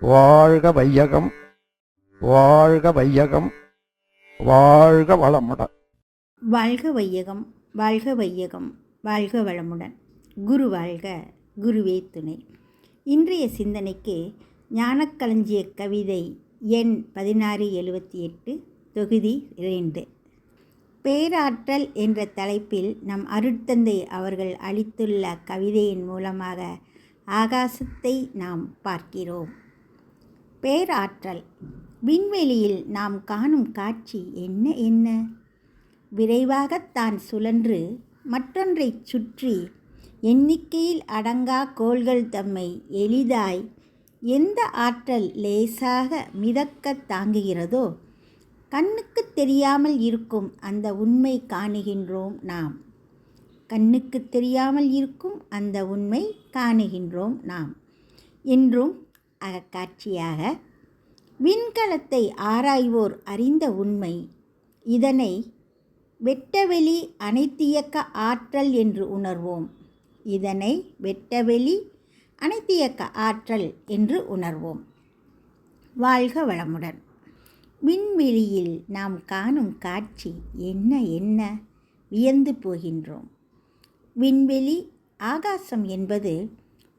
வாழ்க வையகம், வாழ்க வையகம், வாழ்க வளமுடன். வாழ்க வையகம், வாழ்க வையகம், வாழ்க வளமுடன். குரு வாழ்க, குருவே துணை. இன்றைய சிந்தனைக்கு ஞானக்களஞ்சிய கவிதை எண் 1678, தொகுதி 2. பேராற்றல் என்ற தலைப்பில் நம் அருட்தந்தை அவர்கள் அளித்துள்ள கவிதையின் மூலமாக ஆகாசத்தை நாம் பார்க்கிறோம். பேராற்றல். விண்வெளியில் நாம் காணும் காட்சி என்ன? விரைவாகத்தான் சுழன்று மற்றொன்றைச் சுற்றி எண்ணிக்கையில் அடங்கா கோள்கள் தம்மை எளிதாய் எந்த ஆற்றல் லேசாக மிதக்கத் தாங்குகிறதோ கண்ணுக்கு தெரியாமல் இருக்கும் அந்த உண்மை காணுகின்றோம் நாம். கண்ணுக்கு தெரியாமல் இருக்கும் அந்த உண்மை காணுகின்றோம் நாம் என்றும் அகக்காட்சியாக விண்கலத்தை ஆராய்வோர் அறிந்த உண்மை. இதனை வெட்டவெளி அனைத்தியக்க ஆற்றல் என்று உணர்வோம். இதனை வெட்டவெளி அனைத்தியக்க ஆற்றல் என்று உணர்வோம். வாழ்க வளமுடன். விண்வெளியில் நாம் காணும் காட்சி என்ன வியந்து போகின்றோம். விண்வெளி ஆகாசம் என்பது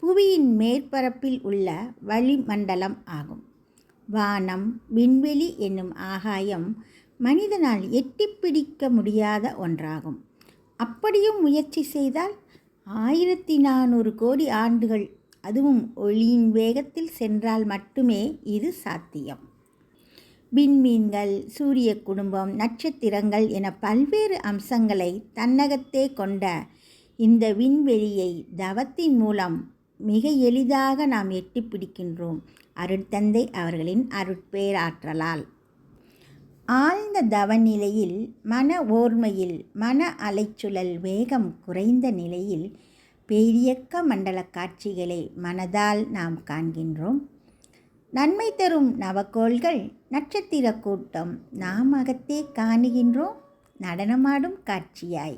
புவியின் மேற்பரப்பில் உள்ள வளிமண்டலம் ஆகும். வானம், விண்வெளி என்னும் ஆகாயம் மனிதனால் எட்டிப்பிடிக்க முடியாத ஒன்றாகும். அப்படியும் முயற்சி செய்தால் 1400 கோடி ஆண்டுகள், அதுவும் ஒளியின் வேகத்தில் சென்றால் மட்டுமே இது சாத்தியம். விண்மீன்கள், சூரிய குடும்பம், நட்சத்திரங்கள் என பல்வேறு அம்சங்களை தன்னகத்தே கொண்ட இந்த விண்வெளியை தவத்தின் மூலம் மிக எளிதாக நாம் எட்டிப்பிடிக்கின்றோம் அருட்தந்தை அவர்களின் அருட்பேராற்றலால். ஆழ்ந்த தவநிலையில், மன ஓர்மையில், மன அலைச்சுழல் வேகம் குறைந்த நிலையில் பேரியக்க மண்டல காட்சிகளை மனதால் நாம் காண்கின்றோம். நன்மை தரும் நவக்கோள்கள், நட்சத்திர கூட்டம் நாம் அகத்தே காணுகின்றோம் நடனமாடும் காட்சியாய்.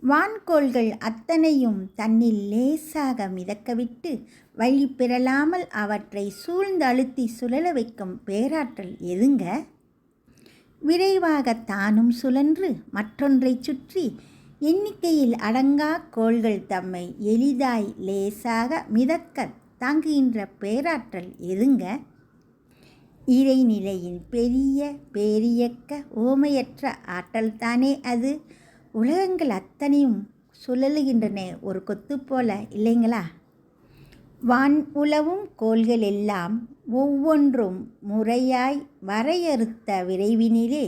வான்கோள்கள் அத்தனையும் தன்னில் லேசாக மிதக்கவிட்டு வழி பெறலாமல் அவற்றை சூழ்ந்து அழுத்தி சுழல வைக்கும் பேராற்றல் எதுங்க? விரைவாக தானும் சுழன்று மற்றொன்றை சுற்றி எண்ணிக்கையில் அடங்கா கோள்கள் தம்மை எளிதாய் லேசாக மிதக்க தாங்குகின்ற பேராற்றல் எதுங்க? இறைநிலையின் பெரிய பேரியக்க ஓமையற்ற ஆற்றல்தானே அது. உலகங்கள் அத்தனையும் சுழலுகின்றன ஒரு கொத்து போல, இல்லைங்களா? வான் உலவும் கோள்கள் எல்லாம் ஒவ்வொன்றும் முறையாய் வரையறுத்த விரைவினிலே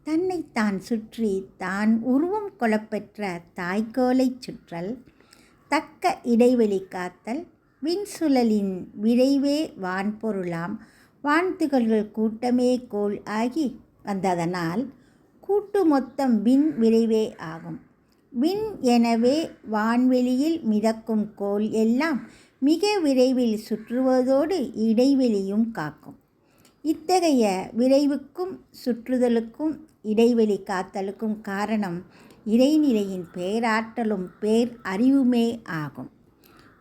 தன்னைத்தான் சுற்றி தான் உருவம் கொள்ளப்பெற்ற தாய்க்கோளை சுற்றல், தக்க இடைவெளி காத்தல், விண்சுழலின் விரைவே வான்பொருளாம் வான்துகள்கள் கூட்டமே கோள் ஆகி வந்ததனால் கூட்டு மொத்தம் விண் விரைவே ஆகும். விண் எனவே வான்வெளியில் மிதக்கும் கோள் எல்லாம் மிக விரைவில் சுற்றுவதோடு இடைவெளியும் காக்கும். இத்தகைய விரைவுக்கும் சுற்றுதலுக்கும் இடைவெளி காத்தலுக்கும் காரணம் இறைநிலையின் பேராற்றலும் பேர் அறிவுமே ஆகும்.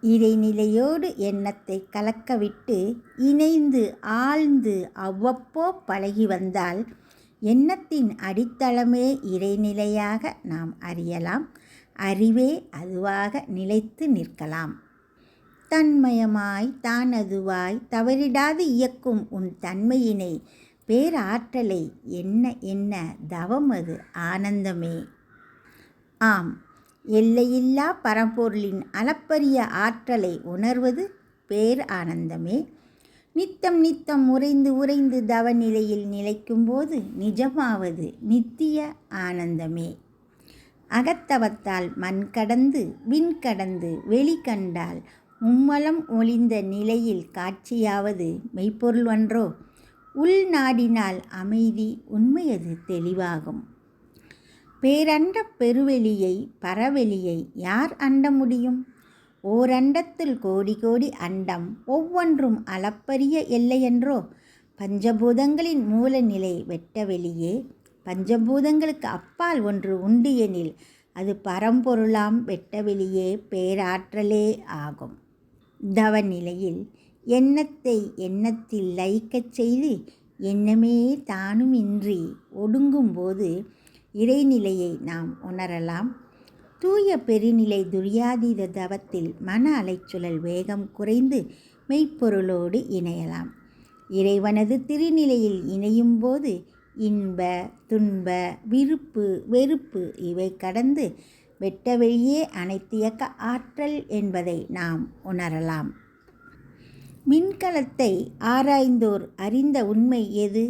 இறைநிலையோடு எண்ணத்தை கலக்கவிட்டு இணைந்து ஆழ்ந்து அவ்வப்போ பழகி வந்தால் எண்ணத்தின் அடித்தளமே இறைநிலையாக நாம் அறியலாம். அறிவே அதுவாக நிலைத்து நிற்கலாம். தன்மயமாய் தானதுவாய் தவறிடாது இயக்கும் உன் தன்மையினை பேராற்றலை என்ன தவம் அது ஆனந்தமே. ஆம், எல்லையில்லா பரம்பொருளின் அளப்பரிய ஆற்றலை உணர்வது பேர் ஆனந்தமே. நித்தம் உறைந்து தவநிலையில் நிலைக்கும்போது நிஜமாவது நித்திய ஆனந்தமே. அகத்தவத்தால் மண் கடந்து விண் கடந்து வெளி கண்டால் மும்மலம் ஒளிந்த நிலையில் காட்சியாவது மெய்ப்பொருள் ஒன்றோ. உள்நாடினால் அமைதி உண்மையது தெளிவாகும். பேரண்ட பெருவெளியை பரவெளியை யார் அண்ட முடியும்? ஓரண்டத்தில் கோடி கோடி அண்டம் ஒவ்வொன்றும் அளப்பரிய எல்லையென்றோ. பஞ்சபூதங்களின் மூலநிலை வெட்டவெளியே. பஞ்சபூதங்களுக்கு அப்பால் ஒன்று உண்டு எனில் அது பரம்பொருளாம் வெட்டவெளியே பேராற்றலே ஆகும். தவநிலையில் எண்ணத்தை எண்ணத்தில் லயிக்கச் செய்து எண்ணமே தானும் இன்றி ஒடுங்கும்போது இறைநிலையை நாம் உணரலாம். தூய பெருநிலை துரியாதீத தவத்தில் மன அலைச்சுழல் வேகம் குறைந்து மெய்ப்பொருளோடு இணையலாம். இறைவனது திருநிலையில் இணையும் போது இன்ப துன்ப விருப்பு வெறுப்பு இவை கடந்து வெட்டவெளியே அனைத்தியக்க ஆற்றல் என்பதை நாம் உணரலாம். விண்கலத்தை ஆராய்ந்தோர் அறிந்த உண்மை எது?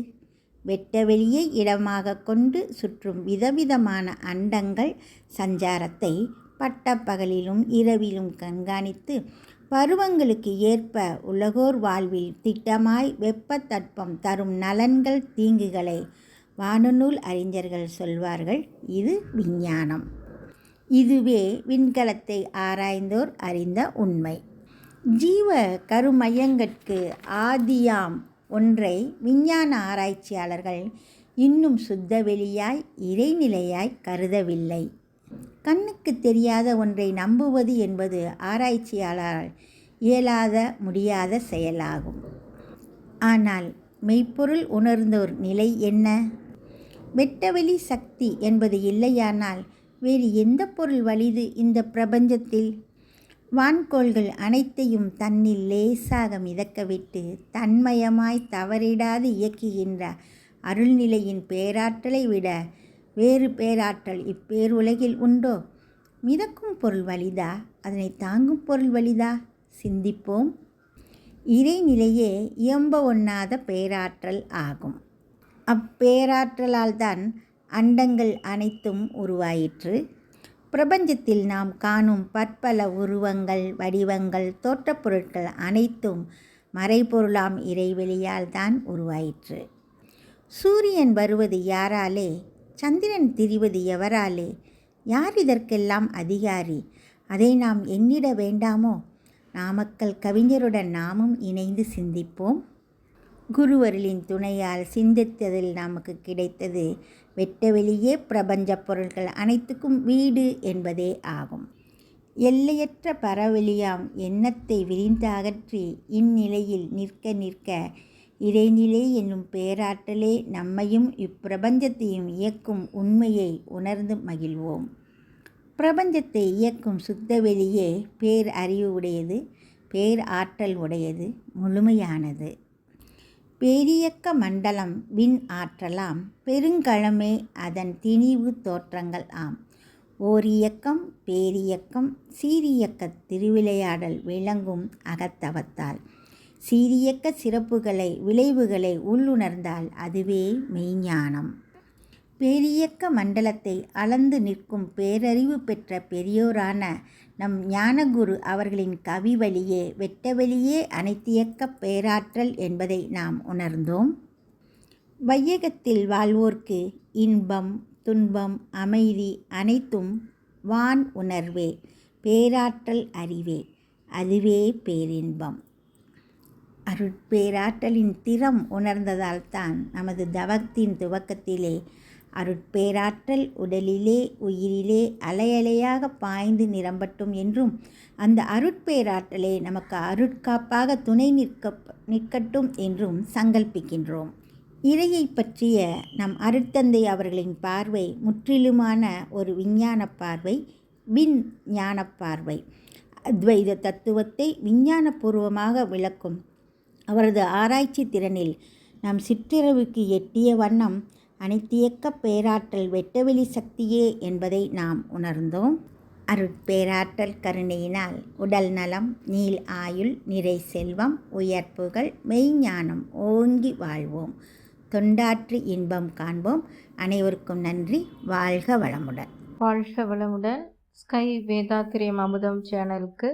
வெட்டவெளியை இடமாக கொண்டு சுற்றும் விதவிதமான அண்டங்கள் சஞ்சாரத்தை பட்டப்பகலிலும் இரவிலும் கண்காணித்து பருவங்களுக்கு ஏற்ப உலகோர் வாழ்வில் திட்டமாய் வெப்ப தட்பம் தரும் நலன்கள் தீங்குகளை வானநூல் அறிஞர்கள் சொல்வார்கள். இது விஞ்ஞானம். இதுவே விண்கலத்தை ஆராய்ந்தோர் அறிந்த உண்மை. ஜீவ கருமையங்கட்கு ஆதியாம் ஒன்றை விஞ்ஞான ஆராய்ச்சியாளர்கள் இன்னும் சுத்த வெளியாய் இறைநிலையாய் கருதவில்லை. கண்ணுக்கு தெரியாத ஒன்றை நம்புவது என்பது ஆராய்ச்சியாளரால் இயலாத முடியாத செயலாகும். ஆனால் மெய்ப்பொருள் உணர்ந்தோர் நிலை என்ன? வெட்டவெளி சக்தி என்பது இல்லையானால் வேறு எந்த பொருள் வலிது இந்த பிரபஞ்சத்தில்? வான்கோள்கள் அனைத்தையும் தன்னில் லேசாக மிதக்கவிட்டு தன்மயமாய் தவறிடாது இயக்குகின்ற அருள்நிலையின் பேராற்றலை விட வேறு பேராற்றல் இப்பேருலகில் உண்டோ? மிதக்கும் பொருள் வலிதா? அதனை தாங்கும் பொருள் வலிதா? சிந்திப்போம். இறைநிலையே இயம்ப ஒண்ணாத பேராற்றல் ஆகும். அப்பேராற்றலால் தான் அண்டங்கள் அனைத்தும் உருவாயிற்று. பிரபஞ்சத்தில் நாம் காணும் பற்பல உருவங்கள் வடிவங்கள் தோற்றப் பொருட்கள் அனைத்தும் மறைபொருளாம் இறைவெளியால் தான் உருவாயிற்று. சூரியன் வருவது யாராலே? சந்திரன் திரிவது எவராலே? யார் இதற்கெல்லாம் அதிகாரி? அதை நாம் எண்ணிட வேண்டாமோ? நாமக்கல் கவிஞருடன் நாமும் இணைந்து சிந்திப்போம். குருவருளின் துணையால் சிந்தித்ததில் நமக்கு கிடைத்தது வெட்டவெளியே பிரபஞ்ச பொருட்கள் அனைத்துக்கும் வீடு என்பதே ஆகும். எல்லையற்ற பரவெளியாம் எண்ணத்தை விரிந்து அகற்றி இந்நிலையில் நிற்க இறைநிலை என்னும் பேராற்றலே நம்மையும் இப்பிரபஞ்சத்தையும் இயக்கும் உண்மையை உணர்ந்து மகிழ்வோம். பிரபஞ்சத்தை இயக்கும் சுத்தவெளியே பேர் அறிவு உடையது, பேர் ஆற்றல் உடையது, முழுமையானது. பேரியக்க மண்டலம் விண் ஆற்றலாம், பெருங்கலமே அதன் திணிவு தோற்றங்கள் ஆம். ஓரியக்கம் பேரியக்கம் சீரியக்க திருவிளையாடல் விளங்கும் அகத்தவத்தால் சீரியக்க சிறப்புகளை விளைவுகளை உள்ளுணர்ந்தால் அதுவே மெய்ஞானம். பேரியக்க மண்டலத்தை அளந்து நிற்கும் பேரறிவு பெற்ற பெரியோரான நம் ஞானகுரு அவர்களின் கவி வழியே வெட்டவெளியே அனைத்தியக்க பேராற்றல் என்பதை நாம் உணர்ந்தோம். வையகத்தில் வாழ்வோர்க்கு இன்பம் துன்பம் அமைதி அனைத்தும் வான் உணர்வே, பேராற்றல் அறிவே, அதுவே பேரின்பம். அருட்பேராற்றலின் திறம் உணர்ந்ததால் தான் நமது தவத்தின் துவக்கத்திலே அருட்பேராற்றல் உடலிலே உயிரிலே அலையலையாக பாய்ந்து நிரம்பட்டும் என்றும் அந்த அருட்பேராற்றலே நமக்கு அருட்காப்பாக துணை நிற்கட்டும் என்றும் சங்கல்பிக்கின்றோம். இறையை பற்றிய நம் அருட்தந்தை அவர்களின் பார்வை முற்றிலுமான ஒரு விஞ்ஞான பார்வை, விஞ்ஞான பார்வை. அத்வைத தத்துவத்தை விஞ்ஞானபூர்வமாக விளக்கும் அவரது ஆராய்ச்சி திறனில் நாம் சிற்றிரவுக்கு எட்டிய வண்ணம் அனைத்தியக்க பேராற்றல் வெட்டவெளி சக்தியே என்பதை நாம் உணர்ந்தோம். அருட்பேராற்றல் கருணையினால் உடல் நலம், நீள் ஆயுள், நிறை செல்வம், உயர்ப்புகள், மெய்ஞானம் ஓங்கி வாழ்வோம். தொண்டாற்றி இன்பம் காண்போம். அனைவருக்கும் நன்றி. வாழ்க வளமுடன். வாழ்க வளமுடன். ஸ்கை வேதாத்திரியம் அமுதம் சேனலுக்கு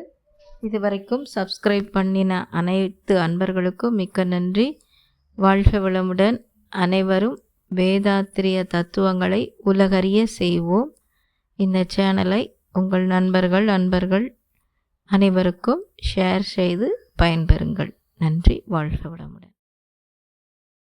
இதுவரைக்கும் சப்ஸ்கிரைப் பண்ணின அனைத்து அன்பர்களுக்கும் மிக்க நன்றி. வாழ்க வளமுடன். அனைவரும் வேதாத்திரிய தத்துவங்களை உலகறிய செய்வோம். இந்த சேனலை உங்கள் அன்பர்கள் அனைவருக்கும் ஷேர் செய்து பயன்பெறுங்கள். நன்றி. வாழ்க வளமுடன்.